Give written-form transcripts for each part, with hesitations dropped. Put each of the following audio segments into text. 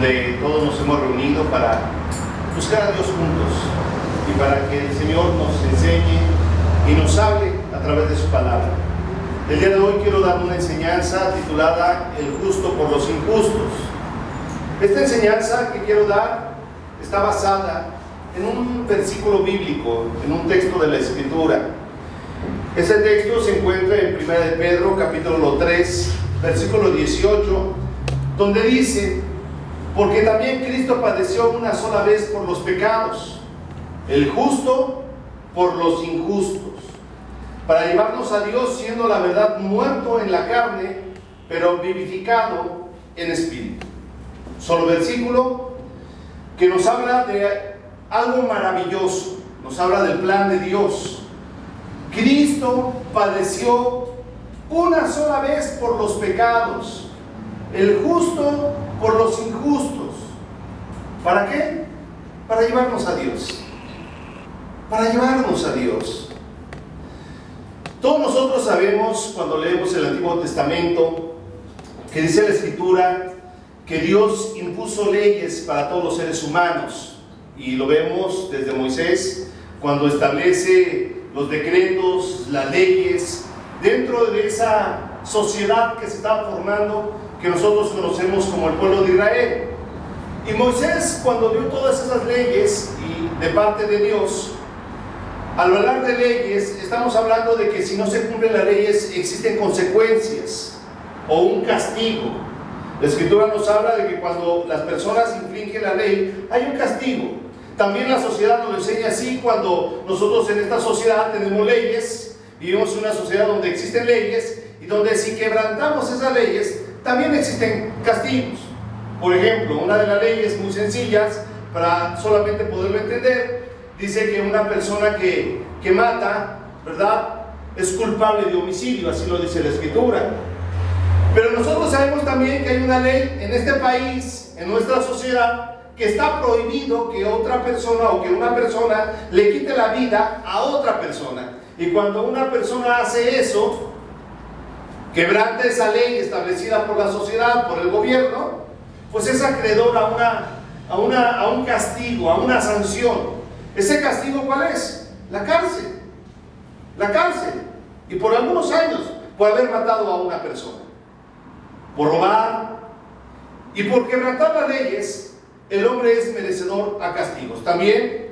donde todos nos hemos reunido para buscar a Dios juntos y para que el Señor nos enseñe y nos hable a través de su palabra. El día de hoy quiero dar una enseñanza titulada El justo por los injustos. Esta enseñanza que quiero dar está basada en un versículo bíblico, en un texto de la Escritura. Ese texto se encuentra en 1 de Pedro, capítulo 3, versículo 18, donde dice: porque también Cristo padeció una sola vez por los pecados, el justo por los injustos, para llevarnos a Dios, siendo la verdad muerto en la carne, pero vivificado en espíritu. Solo versículo que nos habla de algo maravilloso, nos habla del plan de Dios. Cristo padeció una sola vez por los pecados, el justo por los injustos. ¿Para qué? Para llevarnos a Dios. Para llevarnos a Dios. Todos nosotros sabemos, cuando leemos el Antiguo Testamento, que dice la Escritura que Dios impuso leyes para todos los seres humanos. Y lo vemos desde Moisés, cuando establece los decretos, las leyes, dentro de esa sociedad que se estaba formando, que nosotros conocemos como el pueblo de Israel. Y Moisés, cuando dio todas esas leyes y de parte de Dios, al hablar de leyes, estamos hablando de que si no se cumplen las leyes existen consecuencias o un castigo. La Escritura nos habla de que cuando las personas infringen la ley hay un castigo. También la sociedad nos lo enseña así. Cuando nosotros en esta sociedad tenemos leyes, vivimos en una sociedad donde existen leyes y donde si quebrantamos esas leyes también existen castigos. Por ejemplo, una de las leyes muy sencillas, para solamente poderlo entender, dice que una persona que mata, ¿verdad?, es culpable de homicidio, así lo dice la Escritura. Pero nosotros sabemos también que hay una ley en este país, en nuestra sociedad, que está prohibido que otra persona o que una persona le quite la vida a otra persona. Y cuando una persona hace eso, quebranta esa ley establecida por la sociedad, por el gobierno, pues es acreedor a un castigo, a una sanción. ¿Ese castigo cuál es? La cárcel. La cárcel. Y por algunos años, por haber matado a una persona, por robar y por quebrantar las leyes, el hombre es merecedor a castigos. También,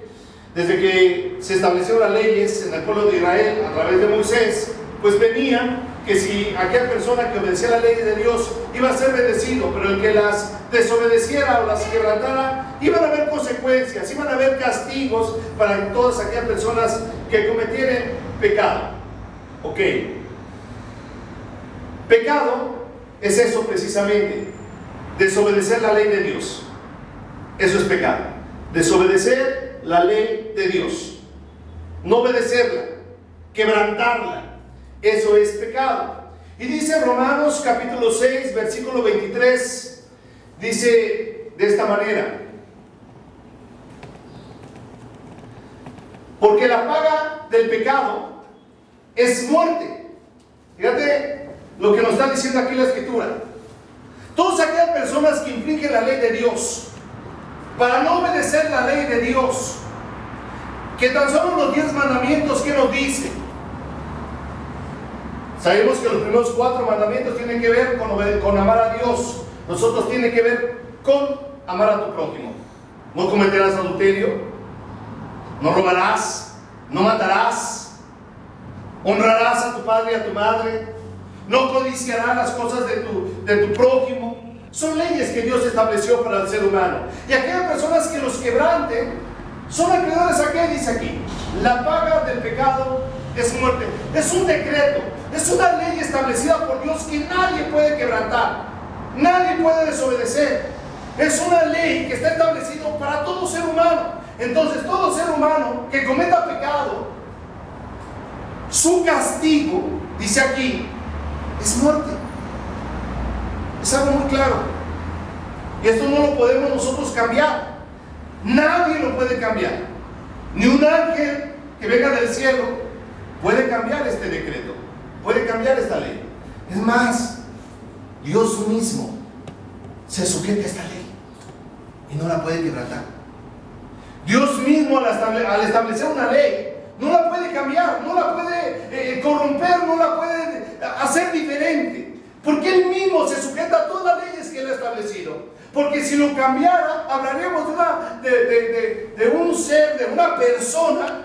desde que se establecieron las leyes en el pueblo de Israel a través de Moisés, pues venía que si aquella persona que obedecía la ley de Dios iba a ser bendecido, pero el que las desobedeciera o las quebrantara, iban a haber consecuencias, iban a haber castigos para todas aquellas personas que cometieran pecado. Ok. Pecado es eso precisamente, desobedecer la ley de Dios. Eso es pecado, desobedecer la ley de Dios, no obedecerla, quebrantarla, eso es pecado. Y dice Romanos capítulo 6, versículo 23, dice de esta manera: porque la paga del pecado es muerte. Fíjate lo que nos está diciendo aquí la Escritura. Todas aquellas personas que infringen la ley de Dios, para no obedecer la ley de Dios, que tan solo los 10 mandamientos que nos dicen. Sabemos que los primeros 4 mandamientos tienen que ver con amar a Dios. Nosotros tienen que ver con amar a tu prójimo. No cometerás adulterio, no robarás, no matarás, honrarás a tu padre y a tu madre, no codiciarás las cosas de tu prójimo. Son leyes que Dios estableció para el ser humano. Y aquellas personas que los quebranten son acreedores a qué dice aquí: la paga del pecado es muerte. Es un decreto, es una ley establecida por Dios que nadie puede quebrantar, nadie puede desobedecer. Es una ley que está establecida para todo ser humano. Entonces, todo ser humano que cometa pecado, su castigo, dice aquí, es muerte. Es algo muy claro. Y esto no lo podemos nosotros cambiar. Nadie lo puede cambiar. Ni un ángel que venga del cielo puede cambiar este decreto, puede cambiar esta ley. Es más, Dios mismo se sujeta a esta ley. y no la puede quebrantar. Dios mismo al establecer una ley no la puede cambiar, no la puede corromper, no la puede hacer diferente, porque Él mismo se sujeta a todas las leyes que Él ha establecido. Porque si lo cambiara, hablaríamos de un ser, de una persona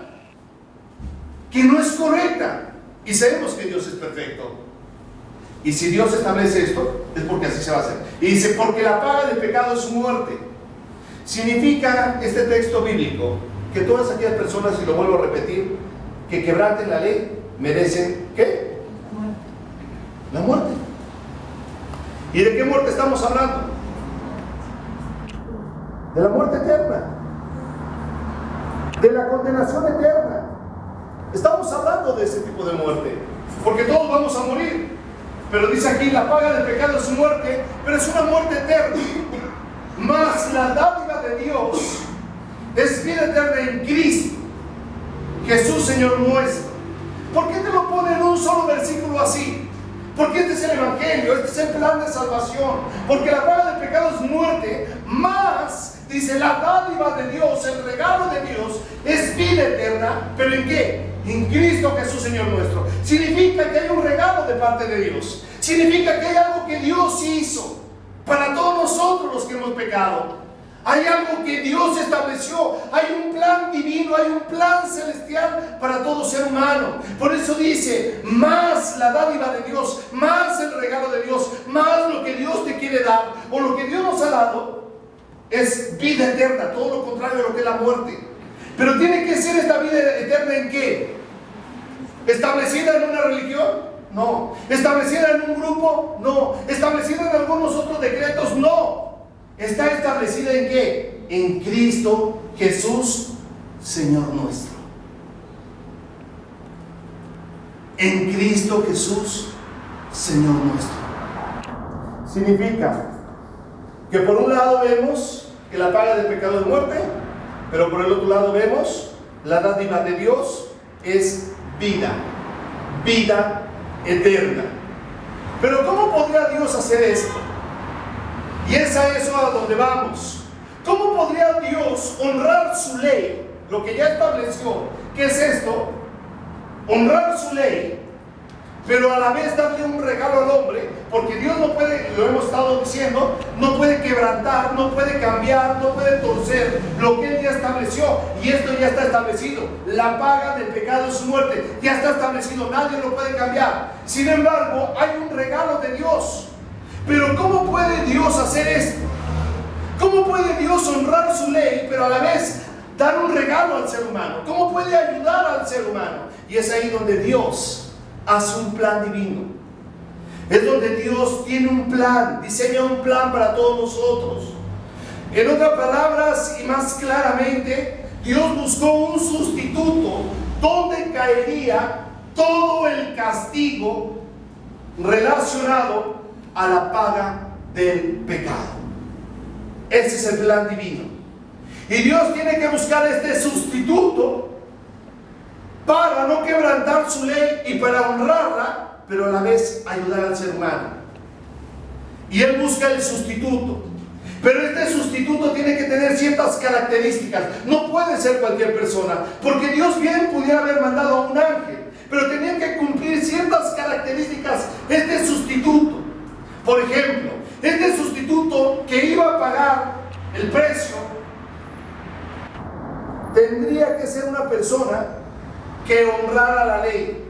que no es correcta, y sabemos que Dios es perfecto. Y si Dios establece esto, es porque así se va a hacer. Y dice, porque la paga del pecado es muerte. Significa este texto bíblico que todas aquellas personas, y lo vuelvo a repetir, que quebranten la ley, merecen ¿qué? La muerte. ¿Y de qué muerte estamos hablando? De la muerte eterna, de la condenación eterna. Estamos hablando de ese tipo de muerte, porque todos vamos a morir. Pero dice aquí, la paga del pecado es muerte, pero es una muerte eterna. Mas la dádiva de Dios es vida eterna en Cristo Jesús, Señor nuestro. ¿Por qué te lo pone en un solo versículo así? Porque este es el Evangelio, este es el plan de salvación. Porque la paga del pecado es muerte, mas, dice, la dádiva de Dios, el regalo de Dios, es vida eterna. ¿Pero en qué? En Cristo Jesús, Señor nuestro. Significa que hay un regalo de parte de Dios. Significa que hay algo que Dios hizo para todos nosotros los que hemos pecado. Hay algo que Dios estableció. Hay un plan divino, hay un plan celestial para todo ser humano. Por eso dice, más la dádiva de Dios, más el regalo de Dios, más lo que Dios te quiere dar, o lo que Dios nos ha dado, es vida eterna. Todo lo contrario a lo que es la muerte. Pero tiene que ser esta vida eterna ¿en qué? ¿Establecida en una religión? No. ¿Establecida en un grupo? No. ¿Establecida en algunos otros decretos? No. ¿Está establecida en qué? En Cristo Jesús, Señor nuestro. En Cristo Jesús, Señor nuestro. Significa que por un lado vemos que la paga del pecado es muerte, pero por el otro lado vemos la dádiva de Dios es vida, vida eterna. Pero ¿cómo podría Dios hacer esto? Y es a eso a donde vamos. ¿Cómo podría Dios honrar su ley? Lo que ya estableció. ¿Qué es esto? Honrar su ley, pero a la vez darle un regalo al hombre, porque Dios no puede, lo hemos estado diciendo, no puede quebrantar, no puede cambiar, no puede torcer lo que Él ya estableció. Y esto ya está establecido. La paga del pecado es muerte. Ya está establecido, nadie lo puede cambiar. Sin embargo, hay un regalo de Dios. Pero ¿cómo puede Dios hacer esto? ¿Cómo puede Dios honrar su ley, pero a la vez dar un regalo al ser humano? ¿Cómo puede ayudar al ser humano? Y es ahí donde Dios hace un plan divino. Es donde Dios tiene un plan, diseña un plan para todos nosotros. En otras palabras y más claramente, Dios buscó un sustituto donde caería todo el castigo relacionado a la paga del pecado. Ese es el plan divino. Y Dios tiene que buscar este sustituto para no quebrantar su ley y para honrarla, pero a la vez ayudar al ser humano. Y Él busca el sustituto. Pero este sustituto tiene que tener ciertas características. No puede ser cualquier persona, porque Dios bien pudiera haber mandado a un ángel, pero tenía que cumplir ciertas características este sustituto. Por ejemplo, este sustituto que iba a pagar el precio tendría que ser una persona que honrara la ley,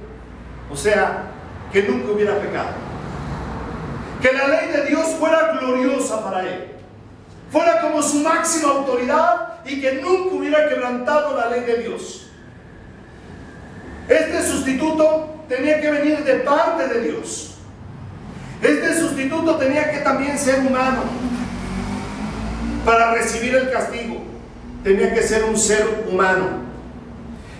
o sea, que nunca hubiera pecado, que la ley de Dios fuera gloriosa para él, fuera como su máxima autoridad y que nunca hubiera quebrantado la ley de Dios. Este sustituto tenía que venir de parte de Dios. Este sustituto tenía que también ser humano. Para recibir el castigo tenía que ser un ser humano.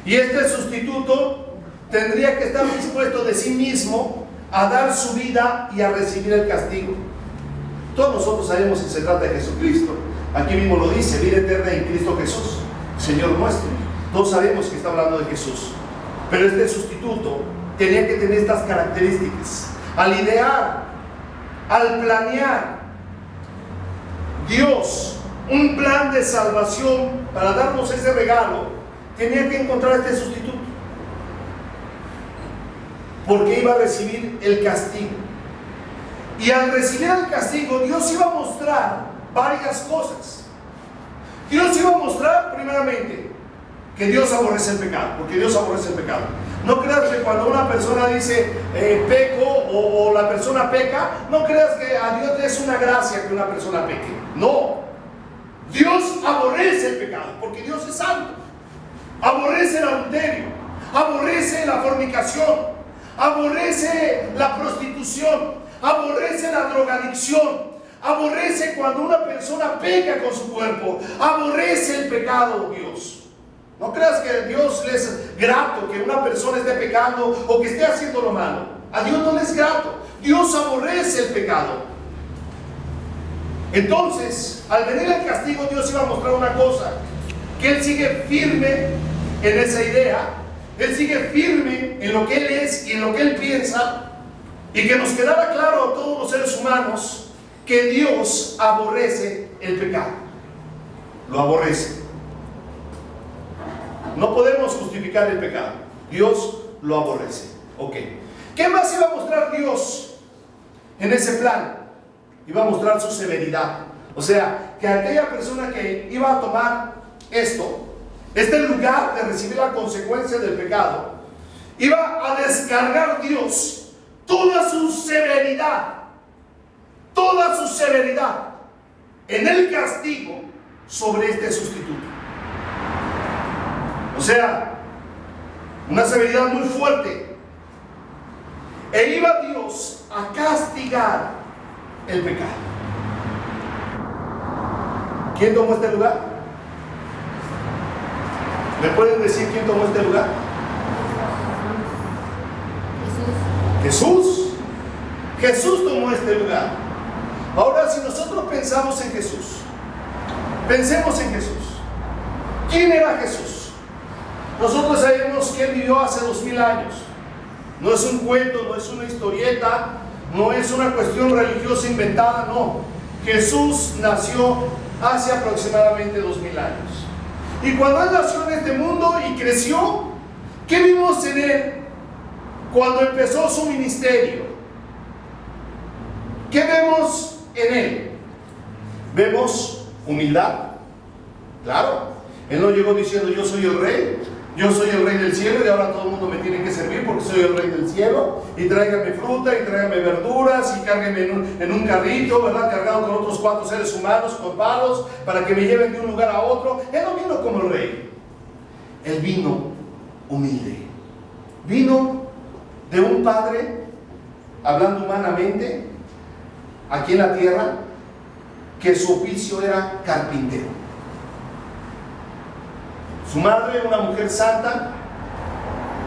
Y este sustituto tendría que estar dispuesto de sí mismo a dar su vida y a recibir el castigo. Todos nosotros sabemos que se trata de Jesucristo. Aquí mismo lo dice, vida eterna en Cristo Jesús, Señor nuestro. Todos sabemos que está hablando de Jesús. Pero este sustituto tenía que tener estas características. Al idear, al planear, Dios un plan de salvación para darnos ese regalo, tenía que encontrar este sustituto, porque iba a recibir el castigo. Y al recibir el castigo, Dios iba a mostrar varias cosas. Dios iba a mostrar, primeramente, que Dios aborrece el pecado, porque Dios aborrece el pecado. No creas que cuando una persona dice peco o la persona peca, no creas que a Dios le es una gracia que una persona peque. No, Dios aborrece el pecado, porque Dios es santo. Aborrece el adulterio, aborrece la fornicación, aborrece la prostitución, aborrece la drogadicción, aborrece cuando una persona peca con su cuerpo, aborrece el pecado, Dios. No creas que a Dios le es grato que una persona esté pecando o que esté haciendo lo malo. A Dios no le es grato. Dios aborrece el pecado. Entonces, al venir el castigo, Dios iba a mostrar una cosa: que Él sigue firme en esa idea, Él sigue firme en lo que Él es y en lo que Él piensa, y que nos quedara claro a todos los seres humanos que Dios aborrece el pecado. Lo aborrece. No podemos justificar el pecado. Dios lo aborrece. Ok. ¿Qué más iba a mostrar Dios en ese plan? Iba a mostrar su severidad. O sea, que aquella persona que iba a tomar este lugar de recibir la consecuencia del pecado, iba a descargar Dios toda su severidad en el castigo sobre este sustituto. O sea, una severidad muy fuerte. E iba Dios a castigar el pecado. ¿Quién tomó este lugar? ¿Me pueden decir quién tomó este lugar? Jesús. Jesús tomó este lugar. Ahora, si nosotros pensamos en Jesús, pensemos en Jesús. ¿Quién era Jesús? Nosotros sabemos que Él vivió hace 2000 años. No es un cuento, no es una historieta, no es una cuestión religiosa inventada, no. Jesús nació hace aproximadamente 2000 años. Y cuando Él nació en este mundo y creció, ¿qué vimos en Él cuando empezó su ministerio? ¿Qué vemos en Él? Vemos humildad. Claro, Él no llegó diciendo: yo soy el rey, yo soy el rey del cielo y ahora todo el mundo me tiene que servir porque soy el rey del cielo, y tráigame fruta y tráigame verduras y cárgueme en un carrito, ¿verdad? Cargado con otros 4 seres humanos con palos para que me lleven de un lugar a otro. Él no vino como el rey. Él vino humilde. Vino de un padre, hablando humanamente, aquí en la tierra, que su oficio era carpintero. Su madre, una mujer santa,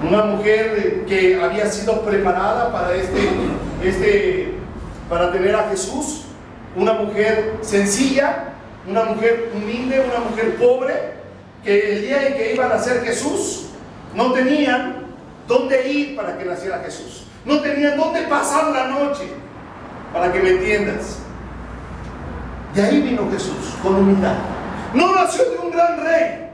una mujer que había sido preparada para para tener a Jesús, una mujer sencilla, una mujer humilde, una mujer pobre, que el día en que iba a nacer Jesús, no tenían dónde ir para que naciera Jesús, no tenían dónde pasar la noche, para que me entiendas. De ahí vino Jesús, con humildad. No nació de un gran rey,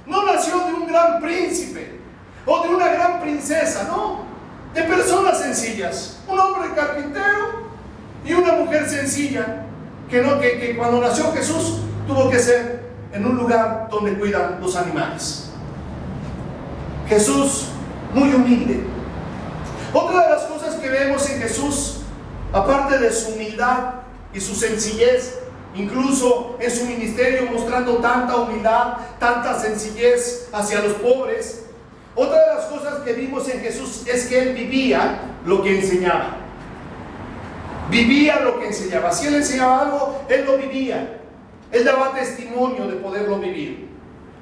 no nació de un gran príncipe o de una gran princesa, no, de personas sencillas, un hombre carpintero y una mujer sencilla, que cuando nació Jesús tuvo que ser en un lugar donde cuidan los animales. Jesús muy humilde. Otra de las cosas que vemos en Jesús, aparte de su humildad y su sencillez, incluso en su ministerio mostrando tanta humildad, tanta sencillez hacia los pobres, otra de las cosas que vimos en Jesús es que Él vivía lo que enseñaba. Vivía lo que enseñaba. Si Él enseñaba algo, Él lo vivía. Él daba testimonio de poderlo vivir.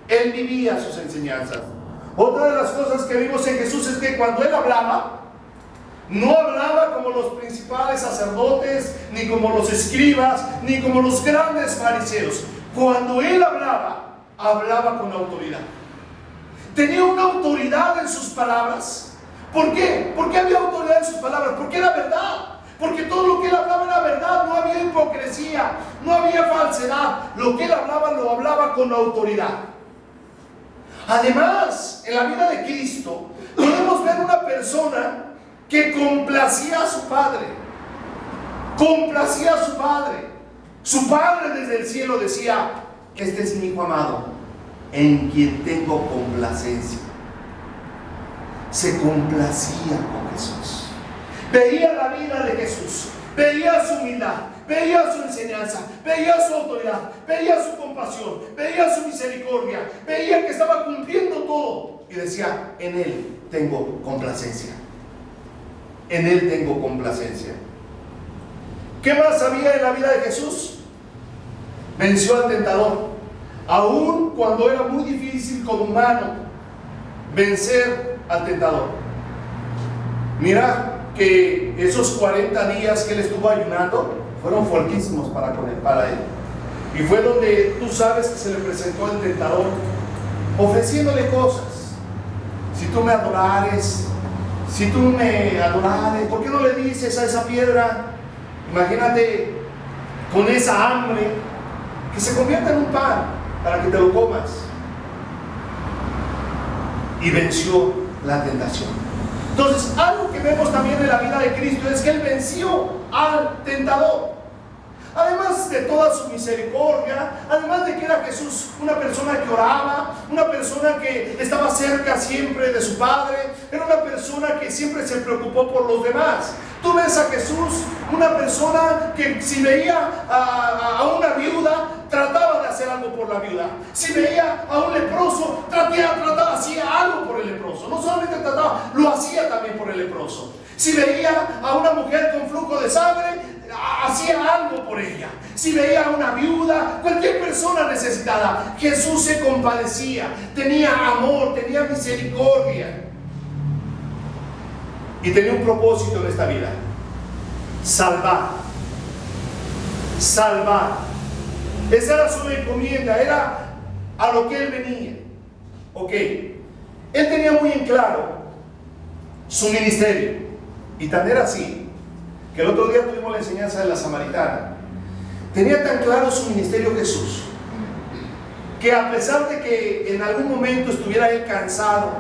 Él vivía sus enseñanzas. Otra de las cosas que vimos en Jesús es que cuando Él hablaba, no hablaba como los principales sacerdotes, ni como los escribas, ni como los grandes fariseos. Cuando Él hablaba, hablaba con autoridad. Tenía una autoridad en sus palabras. ¿Por qué? ¿Por qué había autoridad en sus palabras? Porque era verdad. Porque todo lo que Él hablaba era verdad, no había hipocresía. mentira, no había falsedad. Lo que él hablaba, lo hablaba con autoridad. Además, en la vida de Cristo, podemos ver una persona que complacía a su Padre. Complacía a su Padre. Su Padre desde el cielo decía: este es mi Hijo amado, en quien tengo complacencia. Se complacía con Jesús. Veía la vida de Jesús, veía su humildad, veía su enseñanza, veía su autoridad, veía su compasión, veía su misericordia, veía que estaba cumpliendo todo y decía: en Él tengo complacencia. En Él tengo complacencia. ¿Qué más había en la vida de Jesús? Venció al tentador. Aun cuando era muy difícil como humano vencer al tentador. Mira que esos 40 días que él estuvo ayunando fueron fuertísimos para él. Y fue donde tú sabes que se le presentó el tentador ofreciéndole cosas. Si tú me adorares, ¿por qué no le dices a esa piedra? Imagínate con esa hambre, que se convierta en un pan para que te lo comas. Y venció la tentación. Entonces, algo que vemos también en la vida de Cristo es que Él venció al tentador. Además de toda su misericordia, además de que era Jesús una persona que oraba, una persona que estaba cerca siempre de su Padre, era una persona que siempre se preocupó por los demás. Tú ves a Jesús, una persona que si veía a una viuda, trataba de hacer algo por la viuda. Si veía a un leproso, hacía algo por el leproso. No solamente trataba, lo hacía también por el leproso. Si veía a una mujer con flujo de sangre, hacía algo por ella. Si veía a una viuda, cualquier persona necesitada, Jesús se compadecía, tenía amor, tenía misericordia. Y tenía un propósito en esta vida: salvar. Esa era su encomienda, era a lo que Él venía. Ok, Él tenía muy en claro su ministerio. Y tan era así que el otro día tuvimos la enseñanza de la samaritana. Tenía tan claro su ministerio Jesús, que a pesar de que en algún momento estuviera Él cansado,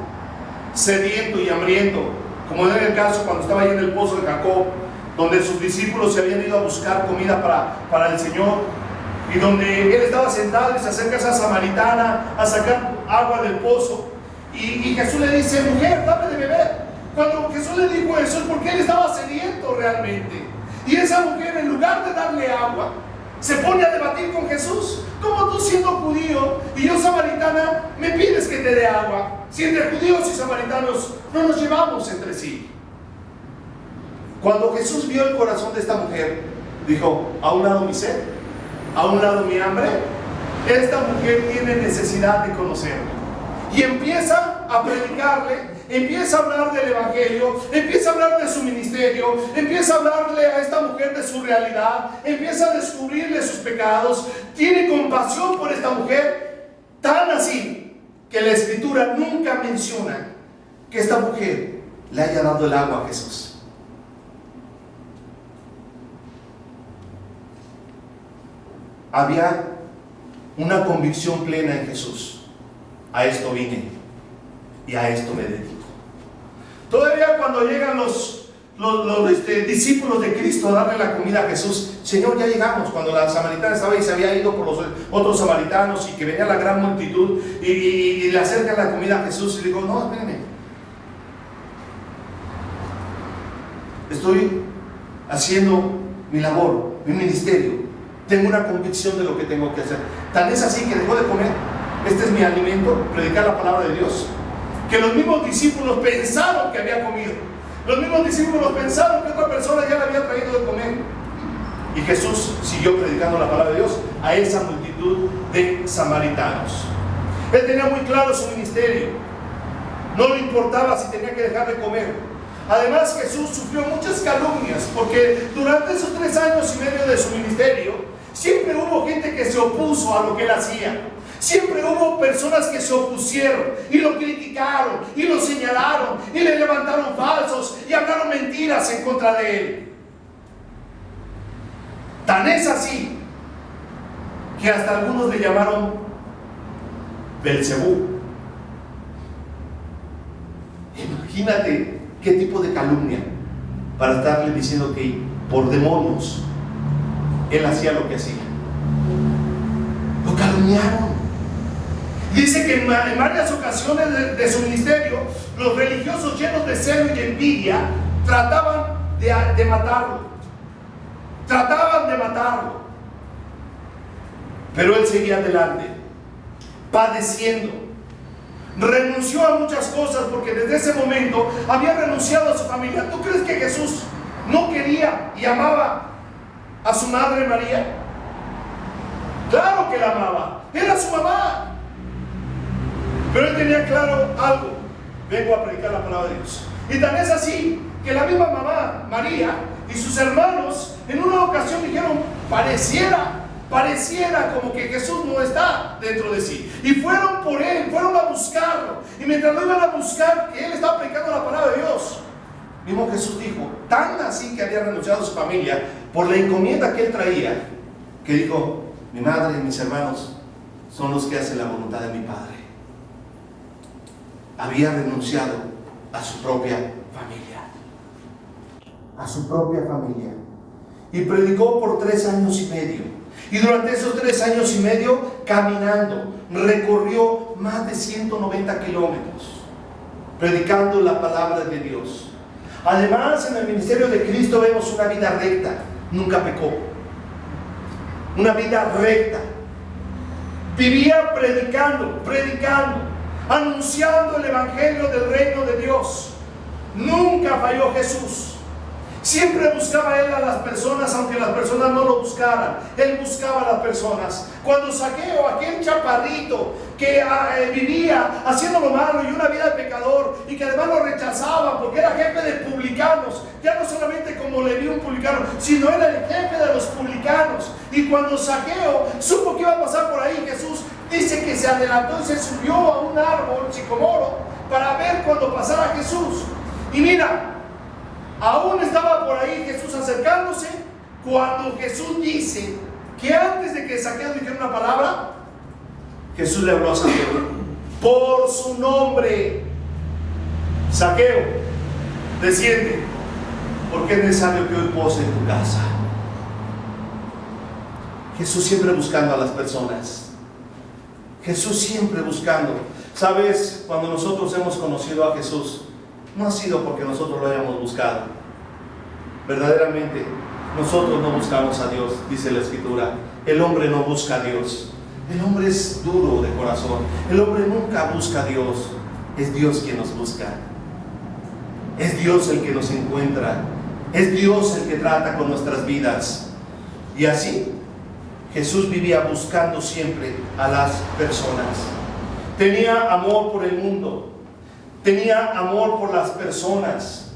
sediento y hambriento, como era el caso cuando estaba ahí en el pozo de Jacob, donde sus discípulos se habían ido a buscar comida para el Señor, y donde Él estaba sentado y se acerca a esa samaritana a sacar agua del pozo, y Jesús le dice: mujer, dame de beber. Cuando Jesús le dijo eso es porque Él estaba sediento realmente. Y esa mujer, en lugar de darle agua, se pone a debatir con Jesús. ¿Cómo tú, siendo judío y yo samaritana, me pides que te dé agua? Si entre judíos y samaritanos no nos llevamos entre sí. Cuando Jesús vio el corazón de esta mujer, dijo: a un lado mi sed, a un lado mi hambre. Esta mujer tiene necesidad de conocerme. Y empieza a predicarle, empieza a hablar del evangelio, empieza a hablar de su ministerio, empieza a hablarle a esta mujer de su realidad, empieza a descubrirle sus pecados. Tiene compasión por esta mujer, tan así que la Escritura nunca menciona que esta mujer le haya dado el agua a Jesús. Había una convicción plena en Jesús: a esto vine y a esto me dedico. Todavía cuando llegan los discípulos de Cristo a darle la comida a Jesús: Señor, ya llegamos. Cuando la samaritana estaba y se había ido por los otros samaritanos y que venía la gran multitud y le acercan la comida a Jesús, y le digo: no, espérenme, estoy haciendo mi labor, mi ministerio, tengo una convicción de lo que tengo que hacer. Tan es así que dejó de comer. Este es mi alimento, predicar la palabra de Dios. Que los mismos discípulos pensaron que había comido. Los mismos discípulos pensaron que otra persona ya le había traído de comer. Y Jesús siguió predicando la palabra de Dios a esa multitud de samaritanos. Él tenía muy claro su ministerio. No le importaba si tenía que dejar de comer. Además, Jesús sufrió muchas calumnias, porque durante esos 3 años y medio de su ministerio, siempre hubo gente que se opuso a lo que Él hacía. Siempre hubo personas que se opusieron y lo criticaron y lo señalaron y le levantaron falsos y hablaron mentiras en contra de Él. Tan es así que hasta algunos le llamaron Belcebú. Imagínate qué tipo de calumnia para estarle diciendo que por demonios él hacía lo que hacía. Lo calumniaron. Dice que en varias ocasiones de su ministerio, los religiosos llenos de celo y de envidia trataban de matarlo. Trataban de matarlo. Pero él seguía adelante, padeciendo. Renunció a muchas cosas porque desde ese momento había renunciado a su familia. ¿Tú crees que Jesús no quería y amaba a su madre María? Claro que la amaba, era su mamá. Pero él tenía claro algo: vengo a predicar la palabra de Dios. Y tan es así que la misma mamá María y sus hermanos en una ocasión dijeron: pareciera como que Jesús no está dentro de sí. Y fueron por él, fueron a buscarlo. Y mientras lo iban a buscar, que él estaba predicando la palabra de Dios, mismo Jesús dijo, tan así que había renunciado a su familia por la encomienda que él traía, que dijo: mi madre y mis hermanos son los que hacen la voluntad de mi Padre. Había renunciado a su propia familia. A su propia familia. Y predicó por 3 años y medio. Y durante esos 3 años y medio, caminando, recorrió más de 190 kilómetros, predicando la palabra de Dios. Además, en el ministerio de Cristo vemos una vida recta. Nunca pecó. Una vida recta. Vivía predicando, anunciando el evangelio del reino de Dios. Nunca falló Jesús. Siempre buscaba él a las personas, aunque las personas no lo buscaran. Él buscaba a las personas. Cuando Zaqueo, aquel chaparrito que vivía haciendo lo malo y una vida de pecador, y que además lo rechazaban porque era jefe de publicanos, ya no solamente como le vio un publicano, sino era el jefe de los publicanos. Y cuando Zaqueo supo que iba a pasar por ahí, Jesús dice que se adelantó y se subió a un árbol sicomoro para ver cuando pasara Jesús. Y mira, aún estaba por ahí Jesús acercándose, cuando Jesús dice que antes de que Zaqueo dijera una palabra, Jesús le habló a Zaqueo por su nombre: Zaqueo, desciende, porque es necesario que hoy pose en tu casa. Jesús siempre buscando a las personas. Jesús siempre buscando. ¿Sabes? Cuando nosotros hemos conocido a Jesús, no ha sido porque nosotros lo hayamos buscado. Verdaderamente, nosotros no buscamos a Dios, dice la Escritura. El hombre no busca a Dios. El hombre es duro de corazón. El hombre nunca busca a Dios. Es Dios quien nos busca. Es Dios el que nos encuentra. Es Dios el que trata con nuestras vidas. Y así, Jesús vivía buscando siempre a las personas. Tenía amor por el mundo. Tenía amor por las personas.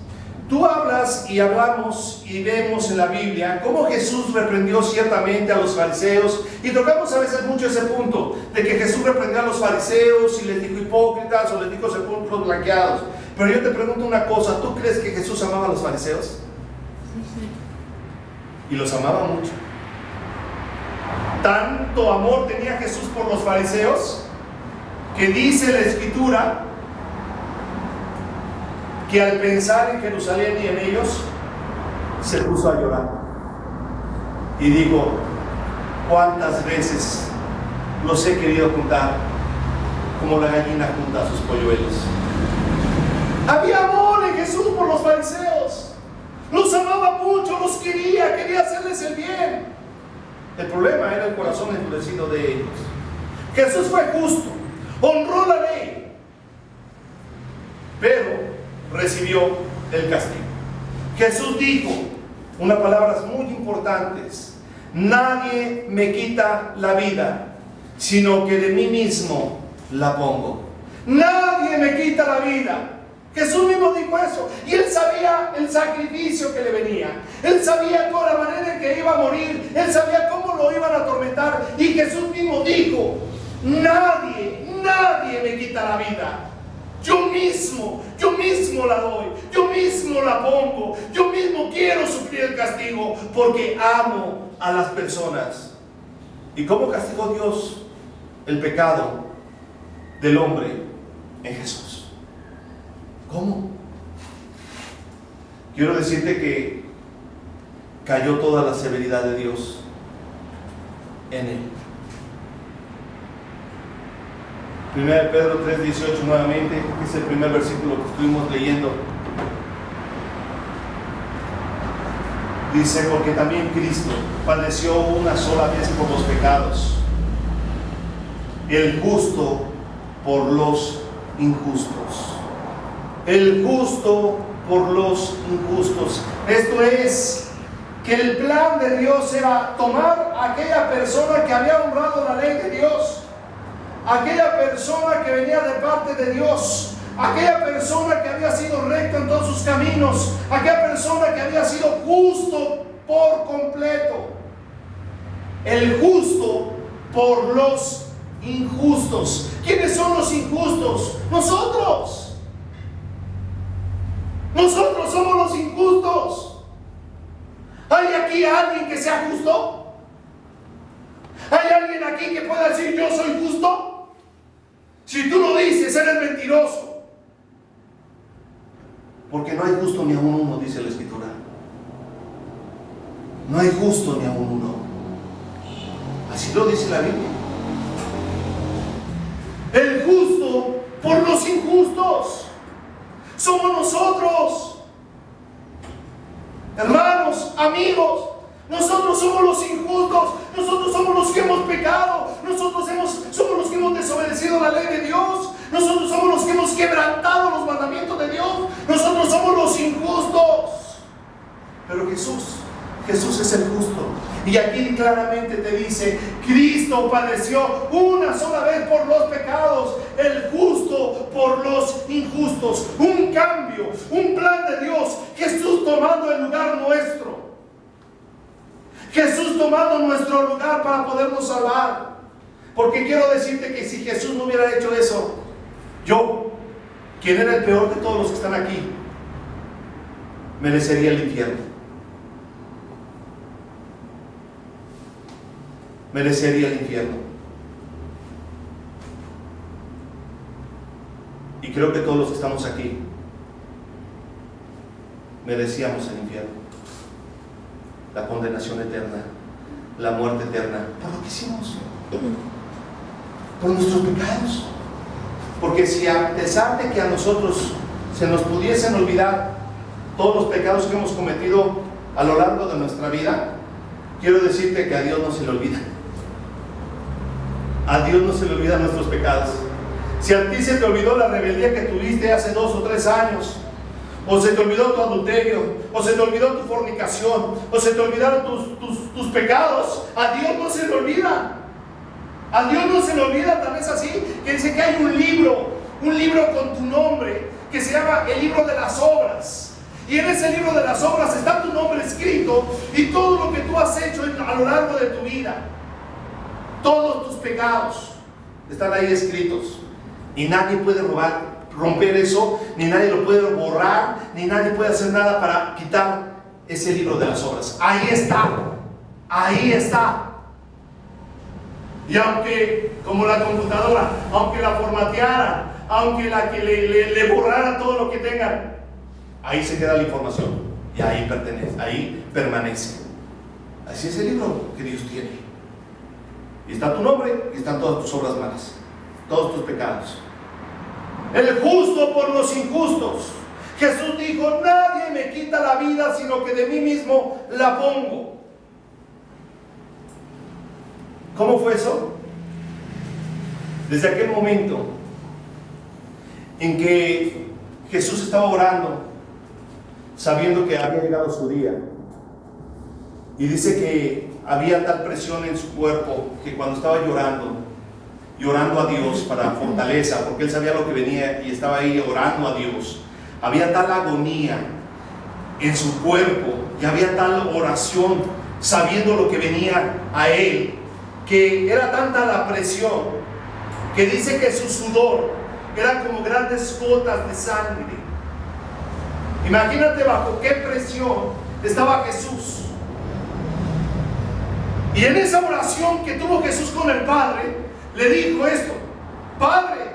Tú hablas y hablamos y vemos en la Biblia cómo Jesús reprendió ciertamente a los fariseos, y tocamos a veces mucho ese punto de que Jesús reprendió a los fariseos y les dijo hipócritas o les dijo sepulcros blanqueados. Pero yo te pregunto una cosa: ¿tú crees que Jesús amaba a los fariseos? Sí. Y los amaba mucho. Tanto amor tenía Jesús por los fariseos que dice la Escritura que al pensar en Jerusalén y en ellos, se puso a llorar y dijo: cuántas veces los he querido juntar como la gallina junta sus polluelos. Había amor en Jesús por los fariseos. Los amaba mucho, los quería hacerles el bien. El problema era el corazón endurecido de ellos. Jesús fue justo, honró la ley, pero recibió el castigo. Jesús dijo unas palabras muy importantes: nadie me quita la vida, sino que de mí mismo la pongo. Nadie me quita la vida. Jesús mismo dijo eso, y él sabía el sacrificio que le venía. Él sabía toda la manera en que iba a morir. Él sabía cómo lo iban a atormentar, y Jesús mismo dijo: nadie me quita la vida. Yo mismo la doy, yo mismo la pongo, yo mismo quiero sufrir el castigo porque amo a las personas. ¿Y cómo castigó Dios el pecado del hombre en Jesús? ¿Cómo? Quiero decirte que cayó toda la severidad de Dios en él. 1 Pedro 3:18 nuevamente, que es el primer versículo que estuvimos leyendo. Dice, porque también Cristo padeció una sola vez por los pecados, el justo por los injustos. El justo por los injustos. Esto es, que el plan de Dios era tomar a aquella persona que había honrado la ley de Dios, aquella persona que venía de parte de Dios, aquella persona que había sido recta en todos sus caminos, aquella persona que había sido justo por completo. El justo por los injustos. ¿Quiénes son los injustos? Nosotros. Nosotros somos los injustos. ¿Hay aquí alguien que sea justo? ¿Hay alguien aquí que pueda decir yo soy justo? Si tú lo dices, eres mentiroso. Porque no hay justo ni aun uno, dice la Escritura. No hay justo ni aun uno. Así lo dice la Biblia. El justo por los injustos somos nosotros. Hermanos, amigos, nosotros somos los injustos, nosotros somos los que hemos pecado, nosotros somos los que hemos desobedecido la ley de Dios, nosotros somos los que hemos quebrantado los mandamientos de Dios, nosotros somos los injustos. Pero Jesús es el justo. Y aquí claramente te dice, Cristo padeció una sola vez por los pecados, el justo por los injustos. Un cambio, un plan de Dios, Jesús tomando el lugar nuestro. Jesús tomando nuestro lugar para podernos salvar. Porque quiero decirte que si Jesús no hubiera hecho eso, yo, quien era el peor de todos los que están aquí, merecería el infierno. Merecería el infierno. Y creo que todos los que estamos aquí merecíamos el infierno, la condenación eterna, la muerte eterna, por lo que hicimos, por nuestros pecados. Porque si a pesar de que a nosotros se nos pudiesen olvidar todos los pecados que hemos cometido a lo largo de nuestra vida, quiero decirte que a Dios no se le olvida. A Dios no se le olvidan nuestros pecados. Si a ti se te olvidó la rebeldía que tuviste hace 2 o 3 años, o se te olvidó tu adulterio, o se te olvidó tu fornicación, o se te olvidaron tus pecados, a Dios no se le olvida. A Dios no se le olvida. Tal vez así que dice que hay un libro con tu nombre, que se llama el libro de las obras. Y en ese libro de las obras está tu nombre escrito y todo lo que tú has hecho a lo largo de tu vida. Todos tus pecados están ahí escritos. Y nadie puede romper eso, ni nadie lo puede borrar, ni nadie puede hacer nada para quitar ese libro de las obras. Ahí está. Ahí está. Y aunque, como la computadora, aunque la formateara, aunque le borrara todo lo que tengan, ahí se queda la información. Y ahí pertenece, ahí permanece. Así es el libro que Dios tiene. Y está tu nombre y están todas tus obras malas, todos tus pecados. El justo por los injustos. Jesús dijo, nadie me quita la vida, sino que de mí mismo la pongo. ¿Cómo fue eso? Desde aquel momento en que Jesús estaba orando, sabiendo que había llegado su día, y dice que había tal presión en su cuerpo que cuando estaba llorando a Dios para fortaleza, porque él sabía lo que venía y estaba ahí orando a Dios, había tal agonía en su cuerpo y había tal oración sabiendo lo que venía a él, que era tanta la presión que dice que su sudor eran como grandes gotas de sangre. Imagínate bajo qué presión estaba Jesús. Y en esa oración que tuvo Jesús con el Padre, le dijo esto: Padre,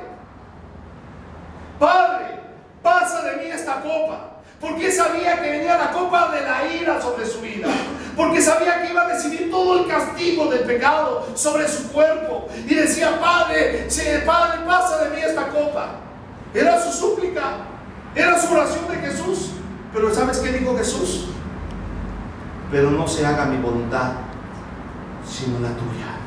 pasa de mí esta copa. Porque sabía que venía la copa de la ira sobre su vida. Porque sabía que iba a recibir todo el castigo del pecado sobre su cuerpo. Y decía: Padre, Padre, pasa de mí esta copa. Era su súplica, era su oración de Jesús. Pero ¿sabes qué dijo Jesús? Pero no se haga mi voluntad, sino la tuya.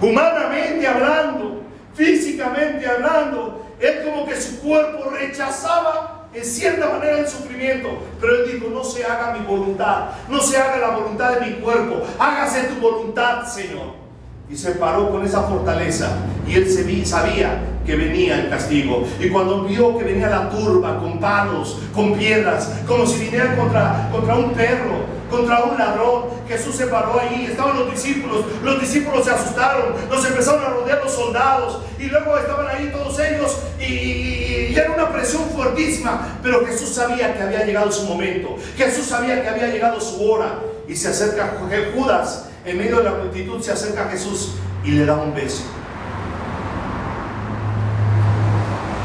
Humanamente hablando, físicamente hablando, él como que su cuerpo rechazaba en cierta manera el sufrimiento, pero él dijo: no se haga mi voluntad, no se haga la voluntad de mi cuerpo, hágase tu voluntad, Señor. Y se paró con esa fortaleza, y él sabía que venía el castigo. Y cuando vio que venía la turba con palos, con piedras, como si viniera contra un perro, contra un ladrón, Jesús se paró ahí. Estaban los discípulos se asustaron, los empezaron a rodear los soldados, y luego estaban ahí todos ellos, y era una presión fuertísima. Pero Jesús sabía que había llegado su momento, Jesús sabía que había llegado su hora, y se acerca Judas. En medio de la multitud se acerca a Jesús y le da un beso.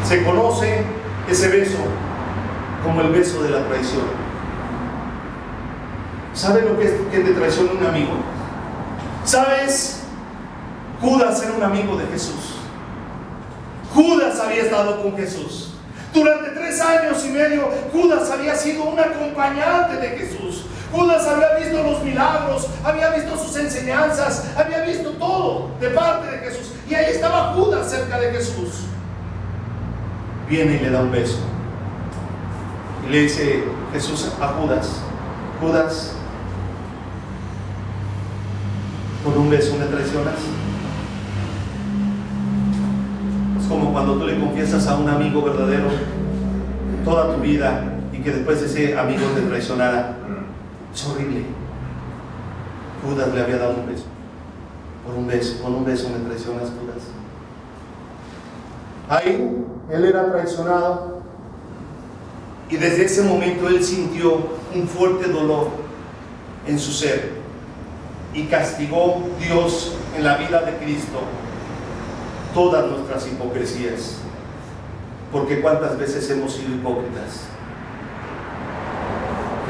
Se conoce ese beso como el beso de la traición. ¿Sabes lo que es que te traiciona un amigo? ¿Sabes? Judas era un amigo de Jesús. Judas había estado con Jesús. Durante 3 años y medio, Judas había sido un acompañante de Jesús. Judas había visto los milagros, había visto sus enseñanzas, había visto todo de parte de Jesús. Y ahí estaba Judas cerca de Jesús. Viene y le da un beso. Y le dice Jesús a Judas: Judas, ¿con un beso me traicionas? Es como cuando tú le confiesas a un amigo verdadero toda tu vida y que después ese amigo te traicionara. Es horrible. Judas le había dado un beso. Con un beso me traicionas, Judas. Ahí él era traicionado, y desde ese momento él sintió un fuerte dolor en su ser, y castigó Dios en la vida de Cristo todas nuestras hipocresías. Porque cuántas veces hemos sido hipócritas.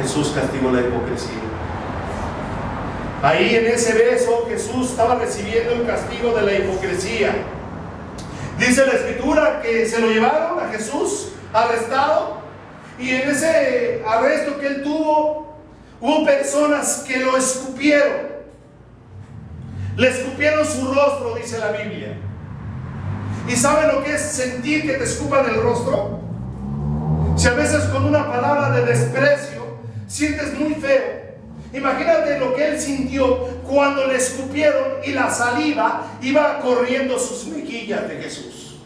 Jesús castigó la hipocresía. Ahí en ese beso Jesús estaba recibiendo el castigo de la hipocresía. Dice la Escritura que se lo llevaron a Jesús arrestado, y en ese arresto que él tuvo, hubo personas que lo escupieron. Le escupieron su rostro, dice la Biblia. ¿Y saben lo que es sentir que te escupan el rostro? Si a veces con una palabra de desprecio sientes muy feo, imagínate lo que él sintió cuando le escupieron y la saliva iba corriendo sus mejillas de Jesús.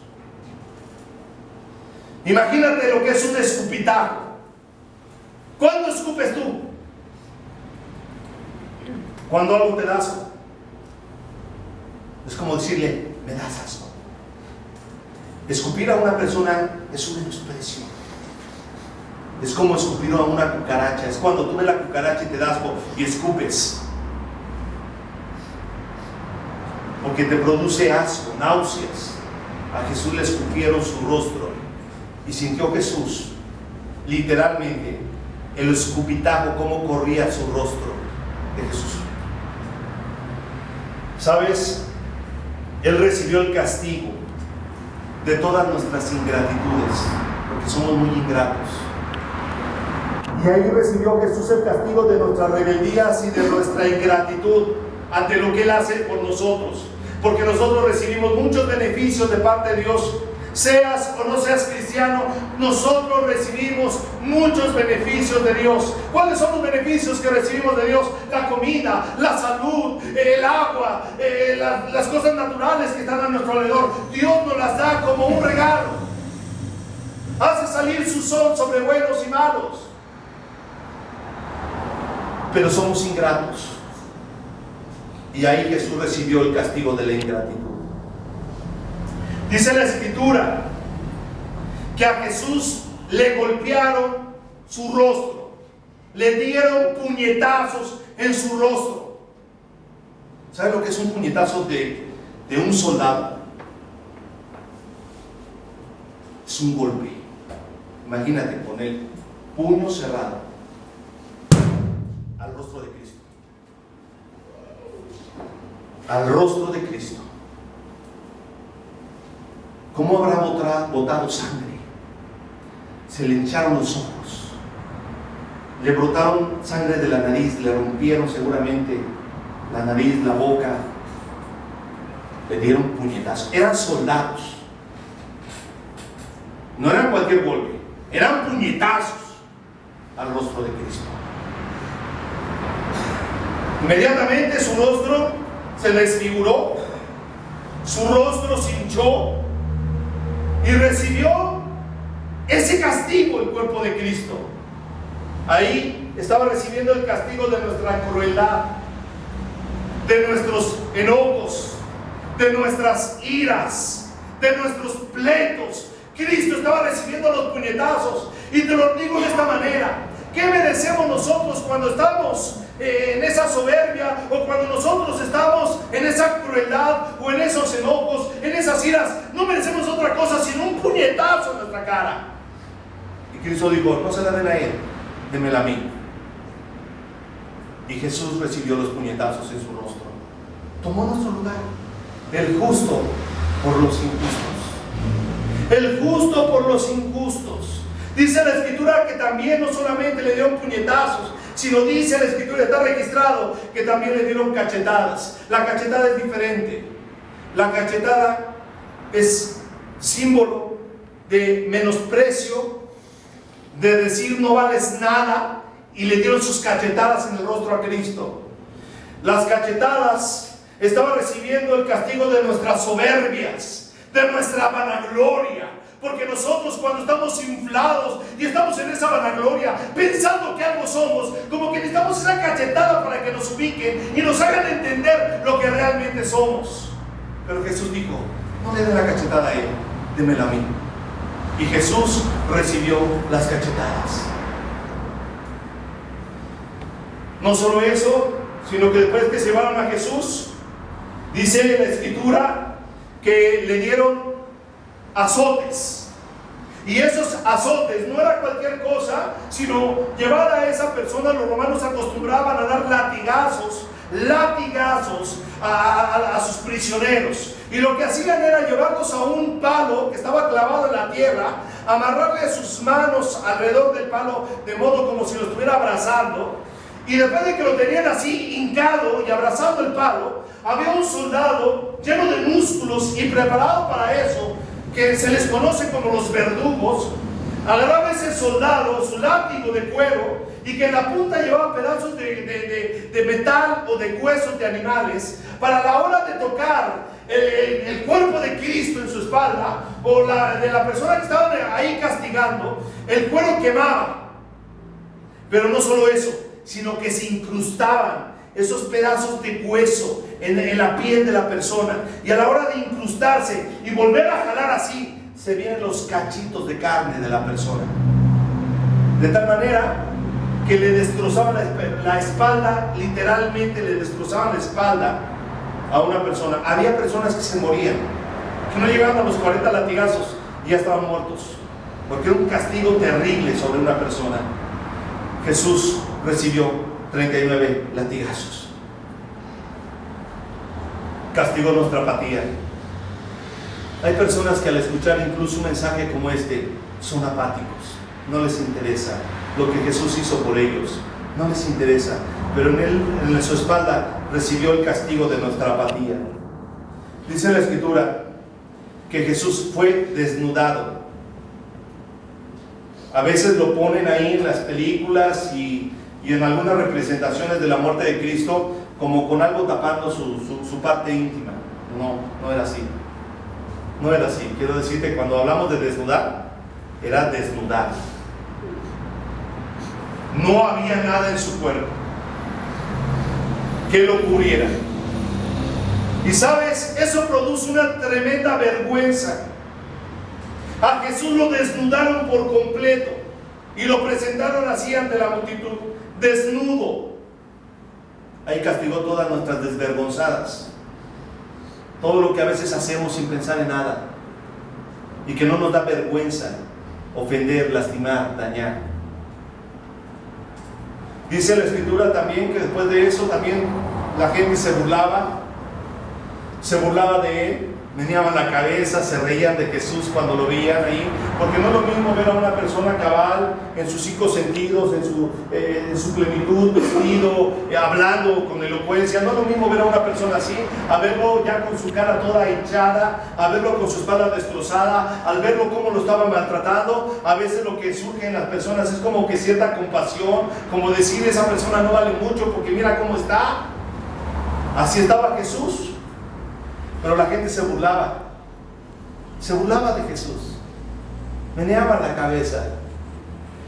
Imagínate lo que es un escupitajo. ¿Cuándo escupes tú? Cuando algo te da asco. Es como decirle: me das asco. Escupir a una persona es un menosprecio. Es como escupir a una cucaracha. Es cuando tú ves la cucaracha y te das asco y escupes, porque te produce asco, náuseas. A Jesús le escupieron su rostro, y sintió Jesús literalmente el escupitajo, cómo corría su rostro de Jesús. ¿Sabes? Él recibió el castigo de todas nuestras ingratitudes, porque somos muy ingratos. Y ahí recibió Jesús el castigo de nuestras rebeldías y de nuestra ingratitud ante lo que Él hace por nosotros. Porque nosotros recibimos muchos beneficios de parte de Dios. Seas o no seas cristiano, nosotros recibimos muchos beneficios de Dios. ¿Cuáles son los beneficios que recibimos de Dios? La comida, la salud, el agua, las cosas naturales que están a nuestro alrededor. Dios nos las da como un regalo. Hace salir su sol sobre buenos y malos. Pero somos ingratos. Y ahí Jesús recibió el castigo de la ingratitud. Dice la Escritura que a Jesús le golpearon su rostro, le dieron puñetazos en su rostro. ¿Sabe lo que es un puñetazo de un soldado? Es un golpe. Imagínate con el puño cerrado al rostro de Cristo. Al rostro de Cristo. ¿Cómo habrá botado sangre? Se le hincharon los ojos, le brotaron sangre de la nariz, le rompieron seguramente la nariz, la boca, le dieron puñetazos. Eran soldados, no eran cualquier golpe, eran puñetazos al rostro de Cristo. Inmediatamente su rostro se desfiguró, su rostro se hinchó y recibió ese castigo el cuerpo de Cristo. Ahí estaba recibiendo el castigo de nuestra crueldad, de nuestros enojos, de nuestras iras, de nuestros pleitos. Cristo estaba recibiendo los puñetazos. Y te lo digo de esta manera: ¿qué merecemos nosotros cuando estamos en esa soberbia, o cuando nosotros estamos en esa crueldad, o en esos enojos, en esas iras? No merecemos otra cosa sino un puñetazo en nuestra cara. Y Cristo dijo: no se la den a él, démela a mí. Y Jesús recibió los puñetazos en su rostro. Tomó nuestro lugar. El justo por los injustos. El justo por los injustos. Dice la Escritura que también no solamente le dieron puñetazos, sino dice la Escritura, está registrado, que también le dieron cachetadas. La cachetada es diferente. La cachetada es símbolo de menosprecio, de decir no vales nada, y le dieron sus cachetadas en el rostro a Cristo. Las cachetadas estaban recibiendo el castigo de nuestras soberbias, de nuestra vanagloria. Porque nosotros, cuando estamos inflados y estamos en esa vanagloria, pensando que algo somos, como que necesitamos esa cachetada para que nos ubiquen y nos hagan entender lo que realmente somos. Pero Jesús dijo: no le den la cachetada a él, démela a mí. Y Jesús recibió las cachetadas. No solo eso, sino que después que se llevaron a Jesús, dice la Escritura que le dieron azotes. Y esos azotes no era cualquier cosa, sino llevar a esa persona. Los romanos acostumbraban a dar latigazos a sus prisioneros. Y lo que hacían era llevarlos a un palo que estaba clavado en la tierra, amarrarle sus manos alrededor del palo, de modo como si lo estuviera abrazando. Y después de que lo tenían así hincado y abrazando el palo, había un soldado lleno de músculos y preparado para eso, que se les conoce como los verdugos. Agarraba ese soldado su látigo de cuero, y que en la punta llevaba pedazos de metal o de huesos de animales, para la hora de tocar el cuerpo de Cristo en su espalda, o de la persona que estaba ahí castigando, el cuero quemaba. Pero no solo eso, sino que se incrustaban esos pedazos de hueso en la piel de la persona, y a la hora de incrustarse y volver a jalar así, se vienen los cachitos de carne de la persona, de tal manera que le destrozaban la espalda, literalmente le destrozaban la espalda a una persona. Había personas que se morían, que no llegaban a los 40 latigazos y ya estaban muertos, porque era un castigo terrible sobre una persona. Jesús recibió 39 latigazos. Castigó nuestra apatía. Hay personas que al escuchar incluso un mensaje como este son apáticos, no les interesa lo que Jesús hizo por ellos, no les interesa, pero en su espalda recibió el castigo de nuestra apatía. Dice la Escritura que Jesús fue desnudado. A veces lo ponen ahí en las películas y en algunas representaciones de la muerte de Cristo como con algo tapando su parte íntima. No era así. No era así. Quiero decirte, cuando hablamos de desnudar, era desnudar. No había nada en su cuerpo que lo cubriera. Y sabes, eso produce una tremenda vergüenza. A Jesús lo desnudaron por completo y lo presentaron así ante la multitud, desnudo. Ahí castigó todas nuestras desvergonzadas. Todo lo que a veces hacemos sin pensar en nada. Y que no nos da vergüenza ofender, lastimar, dañar. Dice la Escritura también que después de eso también la gente se burlaba de él, meneaban la cabeza, se reían de Jesús cuando lo veían ahí, porque no es lo mismo ver a una persona cabal en sus 5 sentidos, en su plenitud, vestido, hablando con elocuencia. No es lo mismo ver a una persona así, a verlo ya con su cara toda hinchada, a verlo con su espalda destrozada, al verlo cómo lo estaban maltratando. A veces lo que surge en las personas es como que cierta compasión, como decir, esa persona no vale mucho porque mira cómo está. Así estaba Jesús. Pero la gente se burlaba de Jesús, meneaban la cabeza.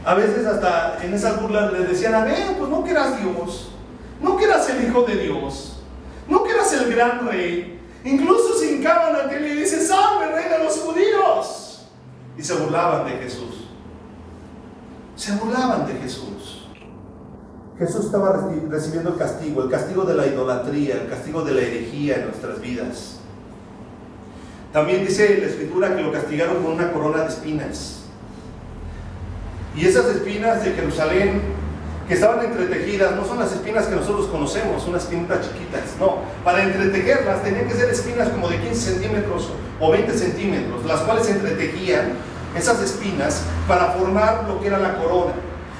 A veces hasta en esas burlas le decían: a ver, pues no que eras Dios, no que eras el Hijo de Dios, no que eras el gran rey. Incluso se hincaban ante él y le dicen: salve, rey de los judíos. Y se burlaban de Jesús. Jesús estaba recibiendo el castigo de la idolatría, el castigo de la herejía en nuestras vidas. También dice la Escritura que lo castigaron con una corona de espinas. Y esas espinas de Jerusalén, que estaban entretejidas, no son las espinas que nosotros conocemos, unas espinitas chiquitas, no. Para entretejerlas tenían que ser espinas como de 15 centímetros o 20 centímetros, las cuales se entretejían, esas espinas, para formar lo que era la corona.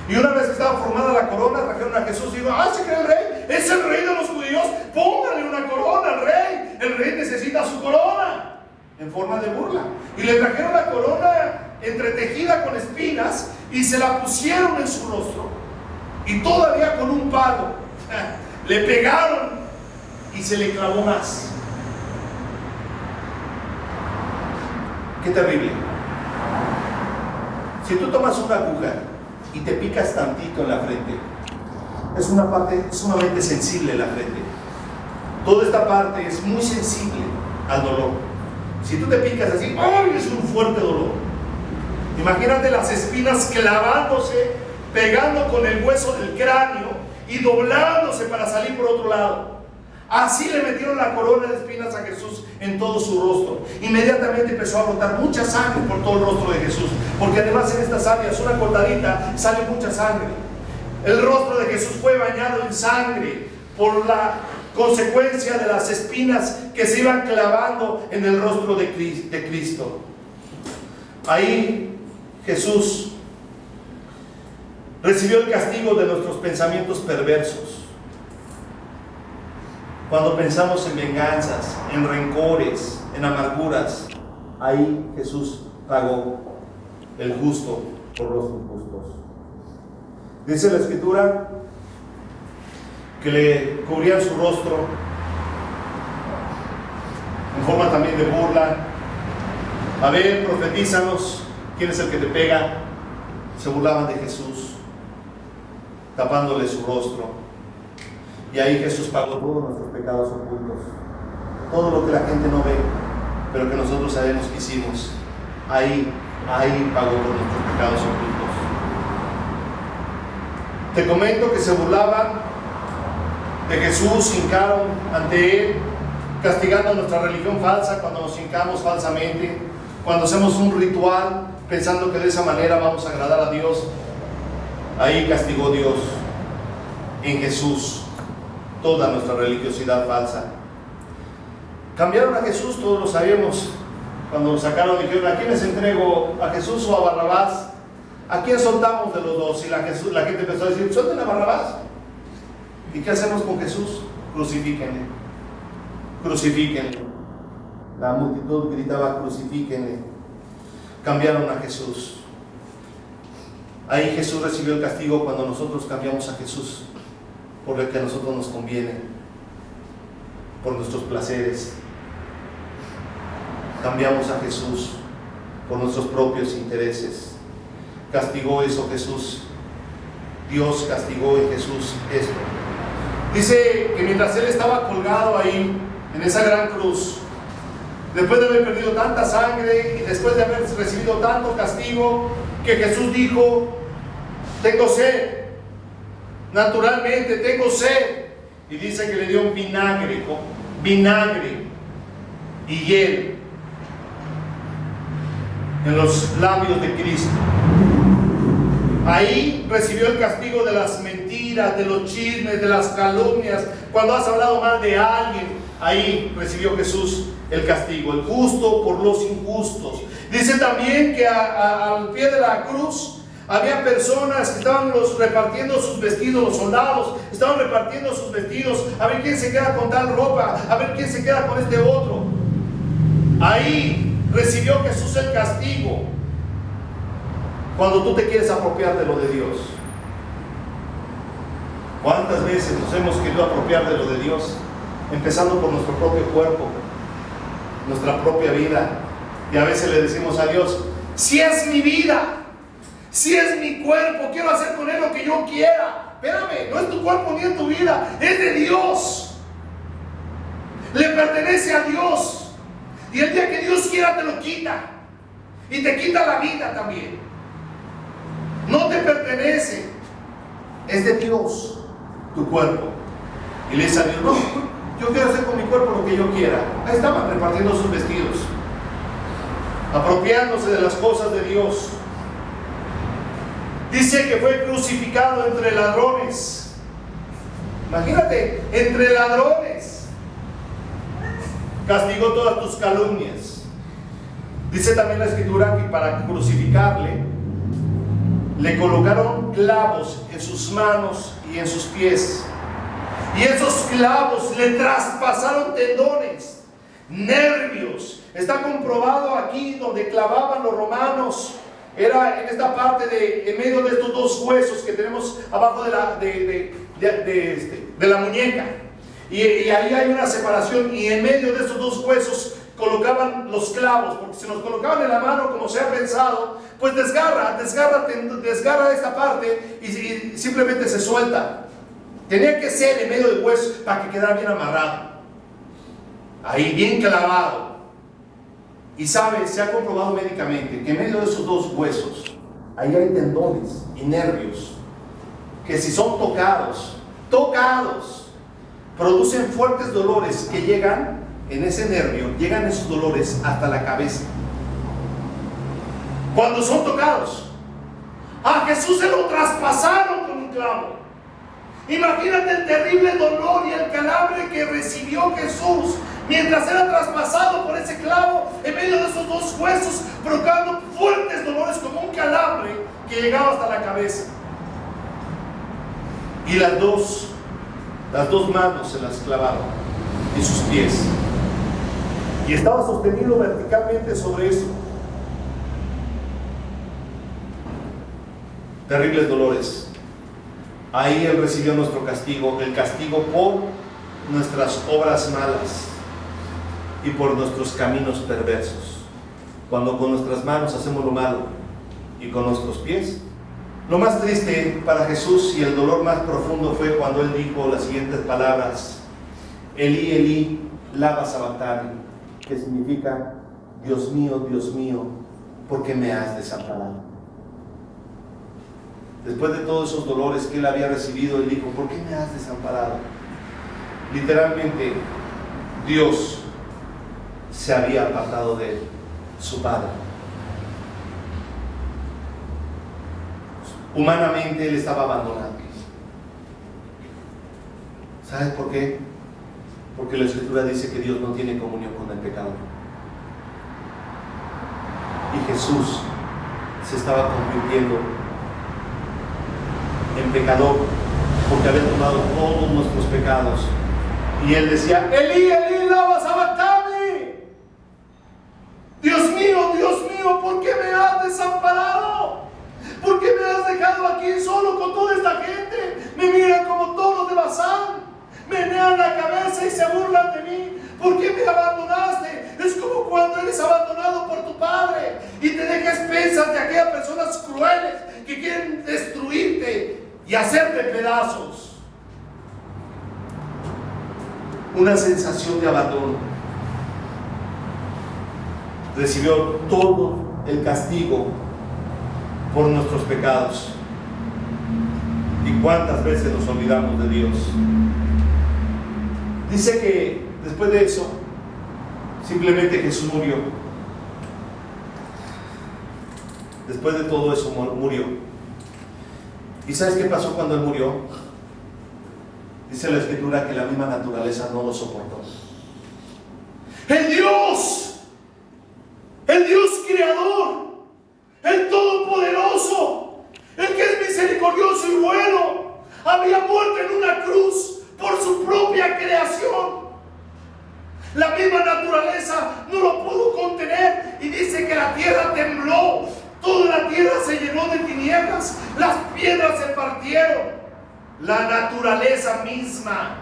Y una vez que estaba formada la corona, trajeron a Jesús y dijo: ¿se cree el rey? ¿Es el rey de los judíos? Póngale una corona al rey. El rey necesita su corona. En forma de burla. Y le trajeron la corona entretejida con espinas y se la pusieron en su rostro. Y todavía con un palo le pegaron y se le clavó más. Qué terrible. Si tú tomas una aguja y te picas tantito en la frente, es una parte sumamente sensible la frente. Toda esta parte es muy sensible al dolor. Si tú te picas así, ¡ay!, es un fuerte dolor. Imagínate las espinas clavándose, pegando con el hueso del cráneo y doblándose para salir por otro lado. Así le metieron la corona de espinas a Jesús en todo su rostro. Inmediatamente empezó a brotar mucha sangre por todo el rostro de Jesús, porque además en estas áreas, una cortadita, sale mucha sangre. El rostro de Jesús fue bañado en sangre por la consecuencia de las espinas que se iban clavando en el rostro de Cristo. Ahí Jesús recibió el castigo de nuestros pensamientos perversos. Cuando pensamos en venganzas, en rencores, en amarguras, ahí Jesús pagó el justo por los injustos. Dice la Escritura que le cubrían su rostro en forma también de burla. A ver, profetízanos, ¿quién es el que te pega? Se burlaban de Jesús, tapándole su rostro. Y ahí Jesús pagó todos nuestros pecados ocultos, todo lo que la gente no ve, pero que nosotros sabemos que hicimos. Ahí pagó por nuestros pecados ocultos. Te comento que se burlaban de Jesús, se hincaron ante él, castigando nuestra religión falsa cuando nos hincamos falsamente, cuando hacemos un ritual pensando que de esa manera vamos a agradar a Dios. Ahí castigó Dios en Jesús toda nuestra religiosidad falsa. Cambiaron a Jesús, todos lo sabemos. Cuando lo sacaron dijeron: ¿a quién les entrego? ¿A Jesús o a Barrabás? ¿A quién soltamos de los dos? Y la gente empezó a decir: suelten a Barrabás. ¿Y qué hacemos con Jesús? Crucifíquenle, crucifíquenle. La multitud gritaba: crucifíquenle. Cambiaron a Jesús. Ahí Jesús recibió el castigo cuando nosotros cambiamos a Jesús por lo que a nosotros nos conviene, por nuestros placeres. Cambiamos a Jesús por nuestros propios intereses. Castigó eso Jesús. Dios castigó en Jesús esto. Dice que mientras él estaba colgado ahí en esa gran cruz, después de haber perdido tanta sangre y después de haber recibido tanto castigo, que Jesús dijo: tengo sed, naturalmente tengo sed. y dice que le dio un vinagre y hiel en los labios de Cristo. Ahí recibió el castigo de las mentiras, de los chismes, de las calumnias. Cuando has hablado mal de alguien, ahí recibió Jesús el castigo, el justo por los injustos. Dice también que al pie de la cruz había personas que estaban repartiendo sus vestidos, los soldados estaban repartiendo sus vestidos, a ver quién se queda con tal ropa, a ver quién se queda con este otro. Ahí recibió Jesús el castigo. Cuando tú te quieres apropiar de lo de Dios, ¿cuántas veces nos hemos querido apropiar de lo de Dios? Empezando por nuestro propio cuerpo, nuestra propia vida. Y a veces le decimos a Dios: si es mi vida, si es mi cuerpo, quiero hacer con él lo que yo quiera. Espérame, no es tu cuerpo ni es tu vida, es de Dios. Le pertenece a Dios. Y el día que Dios quiera te lo quita. Y te quita la vida también. No te pertenece, es de Dios tu cuerpo. Y le dice a Dios: no, yo quiero hacer con mi cuerpo lo que yo quiera. Ahí estaban repartiendo sus vestidos, apropiándose de las cosas de Dios. Dice que fue crucificado entre ladrones. Imagínate, entre ladrones. Castigó todas tus calumnias. Dice también la Escritura que para crucificarle le colocaron clavos en sus manos y en sus pies. Y esos clavos le traspasaron tendones, nervios. Está comprobado aquí donde clavaban los romanos. Era en esta parte en medio de estos dos huesos que tenemos abajo de la muñeca. Y ahí hay una separación. Y en medio de estos dos huesos colocaban los clavos, porque si nos colocaban en la mano como se ha pensado, pues desgarra esta parte y simplemente se suelta. Tenía que ser en medio del hueso para que quedara bien amarrado, ahí bien clavado. Y se ha comprobado médicamente que en medio de esos dos huesos ahí hay tendones y nervios que si son tocados producen fuertes dolores que llegan en ese nervio, llegan esos dolores hasta la cabeza. Cuando son tocados, a Jesús se lo traspasaron con un clavo. Imagínate el terrible dolor y el calambre que recibió Jesús mientras era traspasado por ese clavo en medio de esos dos huesos, provocando fuertes dolores como un calambre que llegaba hasta la cabeza. Y las dos manos se las clavaron y sus pies. Y estaba sostenido verticalmente sobre eso. Terribles dolores. Ahí Él recibió nuestro castigo, el castigo por nuestras obras malas y por nuestros caminos perversos. Cuando con nuestras manos hacemos lo malo y con nuestros pies. Lo más triste para Jesús y el dolor más profundo fue cuando Él dijo las siguientes palabras: Elí, Elí, lama sabactani, que significa: Dios mío, ¿por qué me has desamparado? Después de todos esos dolores que Él había recibido, Él dijo: ¿por qué me has desamparado? Literalmente, Dios se había apartado de Él, su Padre. Humanamente Él estaba abandonado. ¿Sabes por qué? Porque la Escritura dice que Dios no tiene comunión con el pecador. Y Jesús se estaba convirtiendo en pecador porque había tomado todos nuestros pecados. Y Él decía: Elí, Elí, lama sabactani. Dios mío, ¿por qué me has desamparado? ¿Por qué me has dejado aquí solo con toda esta gente? Me miran como toros de Bazán, menean la cabeza y se burlan de mí. ¿Por qué me abandonaste? Es como cuando eres abandonado por tu padre y te dejas expensas de aquellas personas crueles que quieren destruirte y hacerte pedazos. Una sensación de abandono. Recibió todo el castigo por nuestros pecados. ¿Y cuántas veces nos olvidamos de Dios? Dice que después de eso, simplemente Jesús murió. Después de todo eso murió. ¿Y sabes qué pasó cuando Él murió? Dice la Escritura que la misma naturaleza no lo soportó. El Dios creador, el todopoderoso, el que es misericordioso y bueno, había muerto en una cruz por su propia creación. La misma naturaleza no lo pudo contener y dice que la tierra tembló, toda la tierra se llenó de tinieblas, las piedras se partieron. La naturaleza misma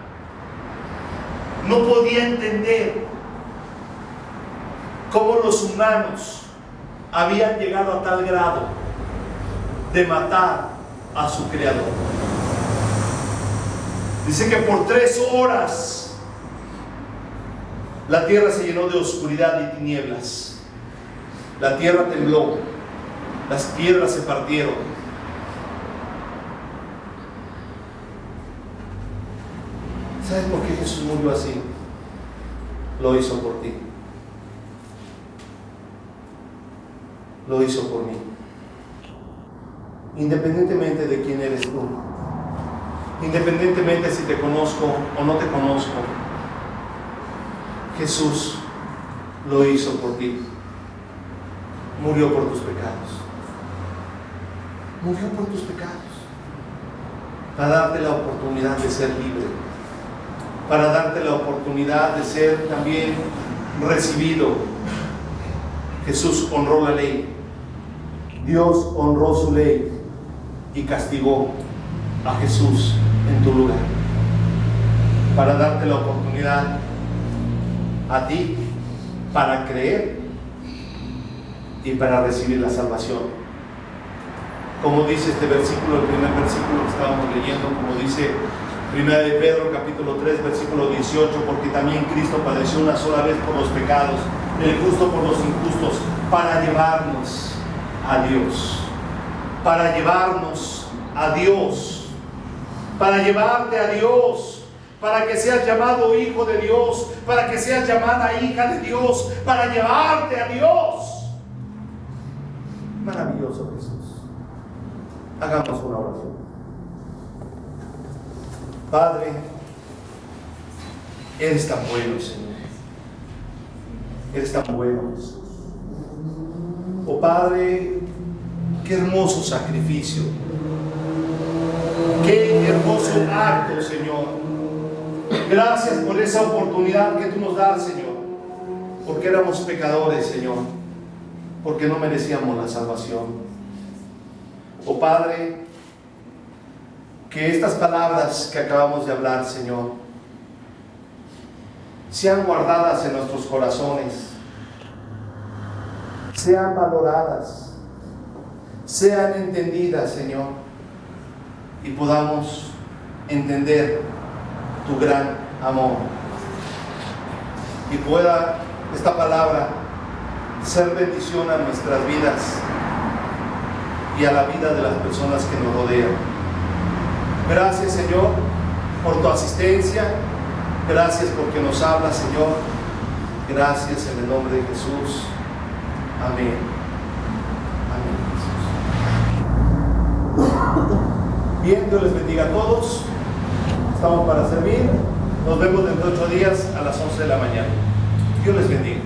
no podía entender cómo los humanos habían llegado a tal grado de matar a su creador. Dice que por 3 horas la tierra se llenó de oscuridad y tinieblas. La tierra tembló, las piedras se partieron. ¿Sabes por qué Jesús murió así? Lo hizo por ti. Lo hizo por mí. Independientemente de quién eres tú, independientemente si te conozco o no te conozco, Jesús lo hizo por ti. Murió por tus pecados. Murió por tus pecados. Para darte la oportunidad de ser libre. Para darte la oportunidad de ser también recibido. Jesús honró la ley. Dios honró su ley y castigó a Jesús en tu lugar. Para darte la oportunidad a ti para creer y para recibir la salvación. Como dice este versículo, el primer versículo que estábamos leyendo, como dice 1 de Pedro capítulo 3 versículo 18, porque también Cristo padeció una sola vez por los pecados, el justo por los injustos, para llevarnos a Dios, para llevarnos a Dios, para llevarte a Dios, para que seas llamado hijo de Dios, para que seas llamada hija de Dios, para llevarte a Dios. Maravilloso Jesús. Hagamos una oración. Padre, eres tan bueno, Señor. Eres tan bueno, Jesús. Oh Padre, qué hermoso sacrificio. Qué hermoso acto, Señor. Gracias por esa oportunidad que tú nos das, Señor. Porque éramos pecadores, Señor. Porque no merecíamos la salvación. Oh Padre, que estas palabras que acabamos de hablar, Señor, sean guardadas en nuestros corazones, sean valoradas, sean entendidas, Señor, y podamos entender tu gran amor. Y pueda esta palabra ser bendición a nuestras vidas y a la vida de las personas que nos rodean. Gracias, Señor, por tu asistencia. Gracias porque nos hablas, Señor. Gracias en el nombre de Jesús. Amén. Amén, Jesús. Bien, Dios les bendiga a todos. Estamos para servir. Nos vemos dentro de 8 días a las 11 de la mañana. Dios les bendiga.